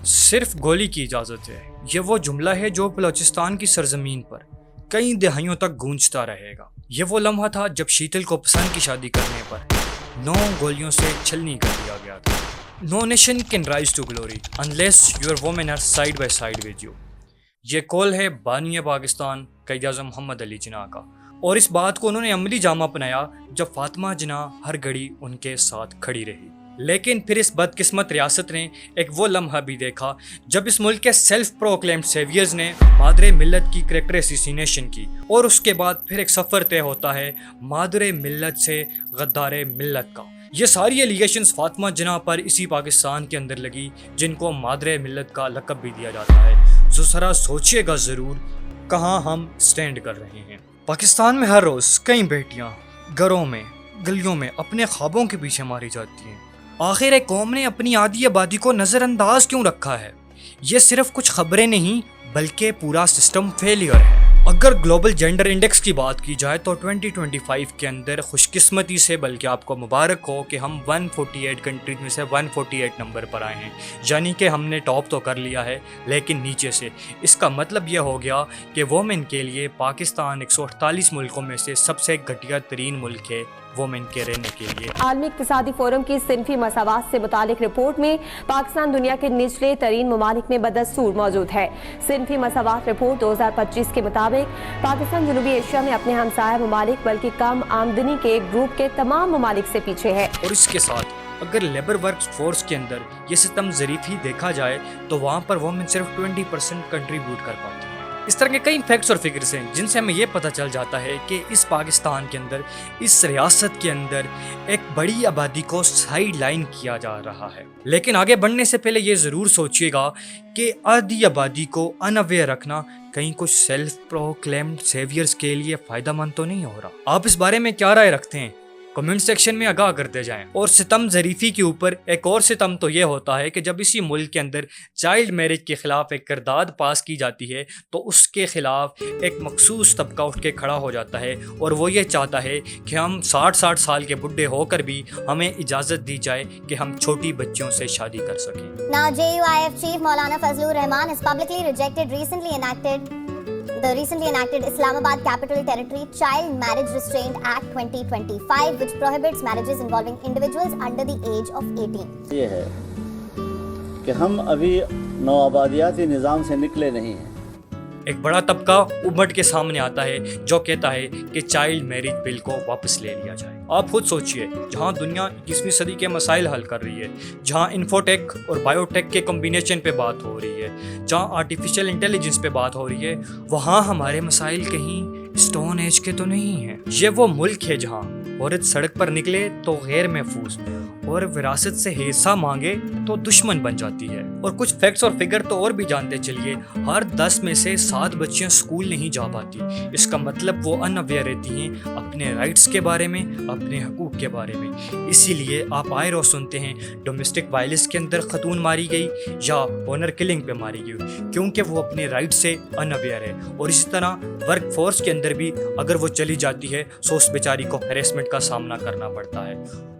صرف گولی کی اجازت ہے، یہ وہ جملہ ہے جو بلوچستان کی سرزمین پر کئی دہائیوں تک گونجتا رہے گا۔ یہ وہ لمحہ تھا جب شیتل کو پسند کی شادی کرنے پر 9 گولیوں سے چھلنی کر دیا گیا تھا۔ No nation can rise to glory unless your women are side by side with you۔ یہ قول ہے بانی پاکستان قائد اعظم محمد علی جناح کا، اور اس بات کو انہوں نے عملی جامہ اپنایا جب فاطمہ جناح ہر گھڑی ان کے ساتھ کھڑی رہی۔ لیکن پھر اس بدقسمت ریاست نے ایک وہ لمحہ بھی دیکھا جب اس ملک کے سیلف پروکلیمڈ سیویئرز نے مادر ملت کی کریکٹر اسیسینیشن کی، اور اس کے بعد پھر ایک سفر طے ہوتا ہے مادر ملت سے غدار ملت کا۔ یہ ساری ایلیگیشنز فاطمہ جناح پر اسی پاکستان کے اندر لگی جن کو مادر ملت کا لقب بھی دیا جاتا ہے۔ ذرا سوچئے گا ضرور کہاں ہم سٹینڈ کر رہے ہیں۔ پاکستان میں ہر روز کئی بیٹیاں گھروں میں گلیوں میں اپنے خوابوں کے پیچھے ماری جاتی ہیں۔ آخر ایک قوم نے اپنی آدھی آبادی کو نظر انداز کیوں رکھا ہے؟ یہ صرف کچھ خبریں نہیں بلکہ پورا سسٹم فیلئر ہے۔ اگر گلوبل جینڈر انڈیکس کی بات کی جائے تو 2025 کے اندر خوش قسمتی سے بلکہ آپ کو مبارک ہو کہ ہم 148 کنٹریز میں سے 148 نمبر پر آئے ہیں، یعنی کہ ہم نے ٹاپ تو کر لیا ہے لیکن نیچے سے۔ اس کا مطلب یہ ہو گیا کہ وومن کے لیے پاکستان 148 ملکوں میں سے سب سے گھٹیا ترین ملک ہے وومن کے رہنے کے لیے۔ عالمی اقتصادی فورم کی صنفی مساوات سے متعلق رپورٹ میں پاکستان دنیا کے نچلے ترین ممالک میں بدستور موجود ہے۔ صنفی مساوات رپورٹ 2025 کے مطابق پاکستان جنوبی ایشیا میں اپنے ہمسایہ ممالک بلکہ کم آمدنی کے گروپ کے تمام ممالک سے پیچھے ہے۔ اور اس کے ساتھ اگر لیبر ورک فورس کے اندر یہ ستم ظریفی دیکھا جائے تو وہاں پر وومن صرف 20% کنٹریبیوٹ کر پاتی ہیں۔ اس طرح کے کئی فیکٹس اور فگرز ہیں جن سے ہمیں یہ پتہ چل جاتا ہے کہ اس پاکستان کے اندر، اس ریاست کے اندر ایک بڑی آبادی کو سائیڈ لائن کیا جا رہا ہے۔ لیکن آگے بڑھنے سے پہلے یہ ضرور سوچئے گا کہ آدھی آبادی کو ان اویئر رکھنا کہیں کچھ سیلف پروکلیمڈ سیویئرز کے لیے فائدہ مند تو نہیں ہو رہا۔ آپ اس بارے میں کیا رائے رکھتے ہیں؟ کمنٹ سیکشن میں آگاہ کرتے جائیں۔ اور ستم ظریفی کے اوپر ایک اور ستم تو یہ ہوتا ہے کہ جب اسی ملک کے اندر چائلڈ میرج کے خلاف ایک قرارداد پاس کی جاتی ہے تو اس کے خلاف ایک مخصوص طبقہ اٹھ کے کھڑا ہو جاتا ہے، اور وہ یہ چاہتا ہے کہ ہم 60 سال کے بڈھے ہو کر بھی ہمیں اجازت دی جائے کہ ہم چھوٹی بچیوں سے شادی کر سکیں۔ Now JUIF Chief Maulana Fazlur Rahman has publicly rejected the recently enacted Islamabad Capital Territory Child Marriage Restraint Act 2025, which prohibits marriages involving individuals under the age of 18. یہ ہے کہ ہم ابھی نوآبادیاتی نظام سے نکلے نہیں ہیں۔ ایک بڑا طبقہ امٹ کے سامنے آتا ہے جو کہتا ہے کہ چائلڈ میرج بل کو واپس لے لیا جائے۔ آپ خود سوچئے، جہاں دنیا 21ویں صدی کے مسائل حل کر رہی ہے، جہاں انفوٹیک اور بایو ٹیک کے کمبینیشن پہ بات ہو رہی ہے، جہاں آرٹیفیشل انٹیلیجنس پہ بات ہو رہی ہے، وہاں ہمارے مسائل کہیں اسٹون ایج کے تو نہیں ہیں۔ یہ وہ ملک ہے جہاں عورت سڑک پر نکلے تو غیر محفوظ، اور وراثت سے حصہ مانگے تو دشمن بن جاتی ہے۔ اور کچھ فیکٹس اور فگر تو اور بھی جانتے چلیے، ہر 10 میں سے 7 بچیاں سکول نہیں جا پاتی۔ اس کا مطلب وہ ان اویئر رہتی ہیں اپنے رائٹس کے بارے میں، اپنے حقوق کے بارے میں۔ اسی لیے آپ آئے روز سنتے ہیں ڈومیسٹک وائلنس کے اندر خاتون ماری گئی یا آنر کلنگ پہ ماری گئی، کیونکہ وہ اپنے رائٹ سے ان اویئر ہے۔ اور اسی طرح ورک فورس کے اندر بھی اگر وہ چلی جاتی ہے تو اس بیچاری کو ہیریسمنٹ کا سامنا کرنا پڑتا ہے۔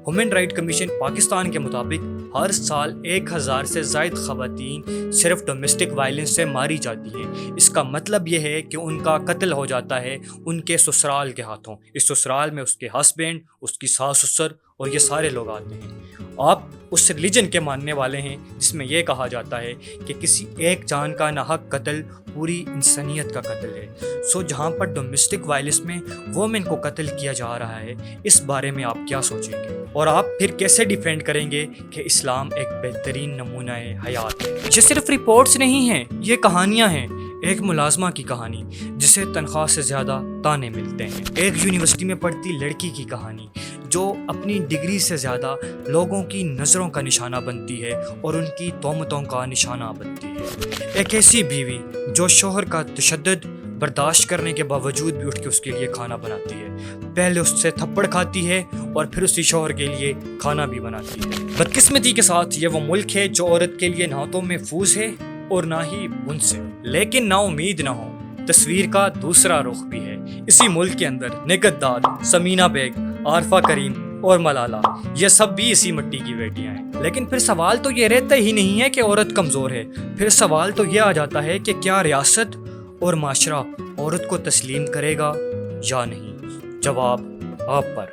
ہیومن رائٹ کمیشن پاکستان کے مطابق ہر سال 1000 سے زائد خواتین صرف ڈومیسٹک وائلنس سے ماری جاتی ہیں۔ اس کا مطلب یہ ہے کہ ان کا قتل ہو جاتا ہے ان کے سسرال کے ہاتھوں۔ اس سسرال میں اس کے ہسبینڈ، اس کی ساس سسر اور یہ سارے لوگ آتے ہیں۔ آپ اس ریلیجن کے ماننے والے ہیں جس میں یہ کہا جاتا ہے کہ کسی ایک جان کا ناحق قتل پوری انسانیت کا قتل ہے۔ جہاں پر ڈومیسٹک وائلنس میں وومن کو قتل کیا جا رہا ہے، اس بارے میں آپ کیا سوچیں گے؟ اور آپ پھر کیسے ڈیفینڈ کریں گے کہ اسلام ایک بہترین نمونہ حیات ہے؟ یہ صرف رپورٹس نہیں ہیں، یہ کہانیاں ہیں۔ ایک ملازمہ کی کہانی جسے تنخواہ سے زیادہ تانے ملتے ہیں، ایک یونیورسٹی میں پڑھتی لڑکی کی کہانی جو اپنی ڈگری سے زیادہ لوگوں کی نظروں کا نشانہ بنتی ہے اور ان کی تہمتوں کا نشانہ بنتی ہے، ایک ایسی بیوی جو شوہر کا تشدد برداشت کرنے کے باوجود بھی اٹھ کے اس کے لیے کھانا بناتی ہے، پہلے اس سے تھپڑ کھاتی ہے اور پھر اسی شوہر کے لیے کھانا بھی بناتی ہے۔ بدقسمتی کے ساتھ یہ وہ ملک ہے جو عورت کے لیے نہ تو محفوظ ہے اور نہ ہی منصف، لیکن نا امید نہ ہو، تصویر کا دوسرا رخ بھی ہے۔ اسی ملک کے اندر نگہت دار سمینہ بیگ، عارفہ کریم اور ملالہ یہ سب بھی اسی مٹی کی بیٹیاں ہیں. لیکن پھر سوال تو یہ رہتا ہی نہیں ہے کہ عورت کمزور ہے. پھر سوال تو یہ آ جاتا ہے کہ کیا ریاست اور معاشرہ عورت کو تسلیم کرے گا یا نہیں. جواب آپ پر.